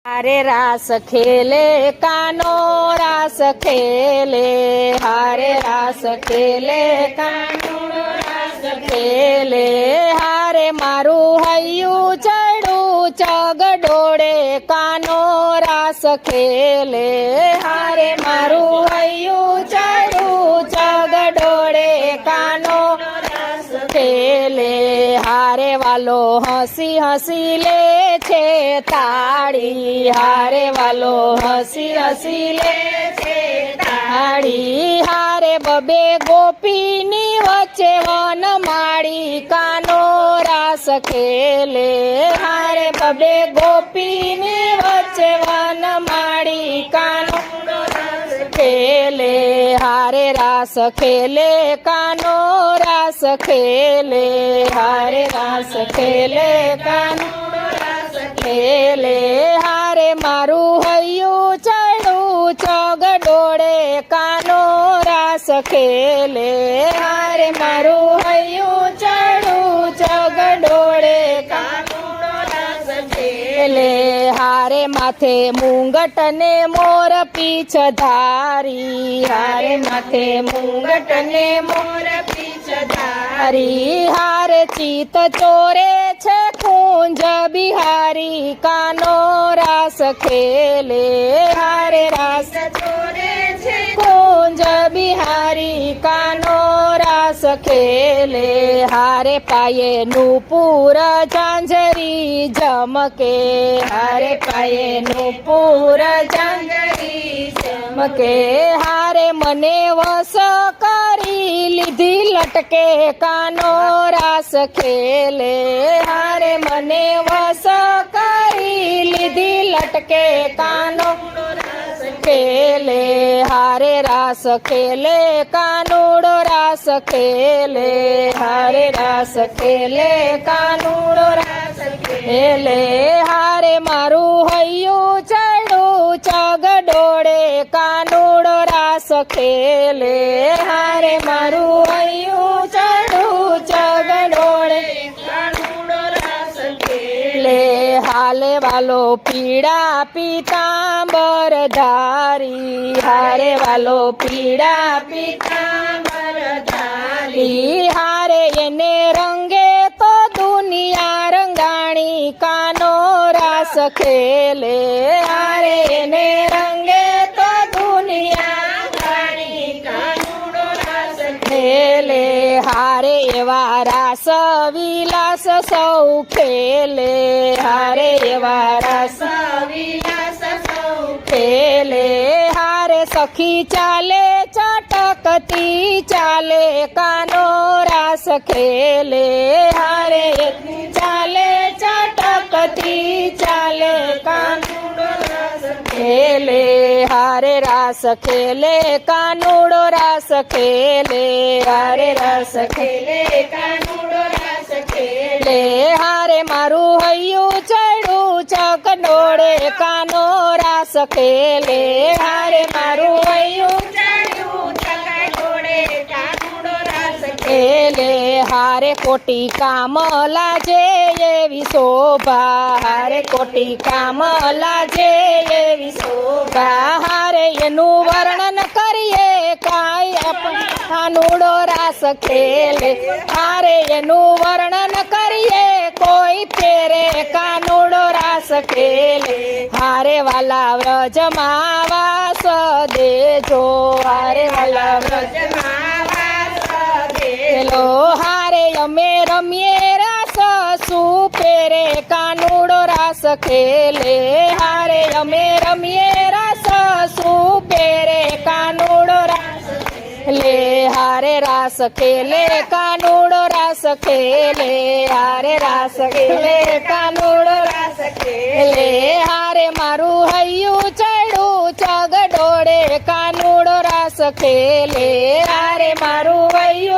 हारे रास खेले कानो रास खेले, हारे रास खेले कानो रास खेले, हारे मारू हयू चढ़ू चगडोड़े कानो रास खेले, हारे मारू हयू चढ़ू चगडोड़े कानो रास खेले, हारे वालो हसी हसी ले छे ताड़ी, हारे वालो हसी हसी ले छे ताड़ी, हारे बबे गोपीनी वच्चे वन माड़ी कानो रास खेले, हारे बबे गोपीनी वच्चे वन माड़ी कानो रास खेले, हारे रास खेले कानो रास खेले, हारे रास खेले कानो खेले, हारे मारू हयू चढ़ू चगडोड़े कानो रास खेले, हारे मारू हयू चढ़ू चगडोड़े कानो रास खेले, हारे माथे मुंगट ने मोर पीछ धारी, हारे माथे मुंगट ने मोर पीछ धारी, हारे चीत चोरे छे कुंज बिहारी कानो रास खेले, हारे रास चोरे छे कुंज बिहारी कानो रास खेले, हारे पाये नूपुर झांझरी जमके, हारे पाये नूपुर झांझरी जमके, हारे मने वस करी लीधी लटके कानो रास खेले, हारे मने वस करी लीधी लटके कानो रास खेले, हारे रास खेले कानूड़ो रास खेले, हारे रास खेले कानूड़ो रास खेले, हारे मारू हयू चढ़ू चगडोड़े कानूड़ो रास खेले, हारे मारू हयू चढ़ू चगडोड़े कानूड़ो रास खेले, हाले वालो पीड़ा पीतांबर धारी, हारे वालो पीड़ा पीतांबर धारी, हारे एने रंगे तो दुनिया रंगाणी कानो रास खेले, हारे एने रंगे तो दुनिया रंगाणी कानूड़ो रास खेले, हारे एवा रास विलास सौ खेले, हारे एवा रास विलास सौ खेले, हारे सखी चाले चटकती चाले कानो रास खेले, हारे चाले चटकती चाले कानूड़ो रास खेले, हारे रास खेले कानूड़ो रास खेले, हारे रास खेले कानूड़ो रास खेले, हारे मारू हयू चढ़ू चगडोड़े कानो रास खेले, हारे मारू हयू चढ़ू चगडोड़े कानूड़ो रास खेले, हारे कोटी कामला जे एवी शोभा, हारे कोटी कामला जे एवी शोभा, हारे एनु वर्णन करिए काई कानूड़ो रास खेले, हारे एनु वर्णन करिए कोई तेरे कानूड़ो रास खेले, हारे वाला व्रज वास देजो, हारे वाला व्रज वास देलो, हारे अमे रमीए रास सुपेरे कानूड़ो रास खेले, हारे अमे रमीए रास सुपेरे कानूड़ो रास ले, हारे रास खेले कानूड़ो रास खेले, हारे रास खेले कानूड़ो रास खेले, हारे मारू हयू चढ़ू चगडोड़े कानूड़ो रास खेले, हारे मारू हयू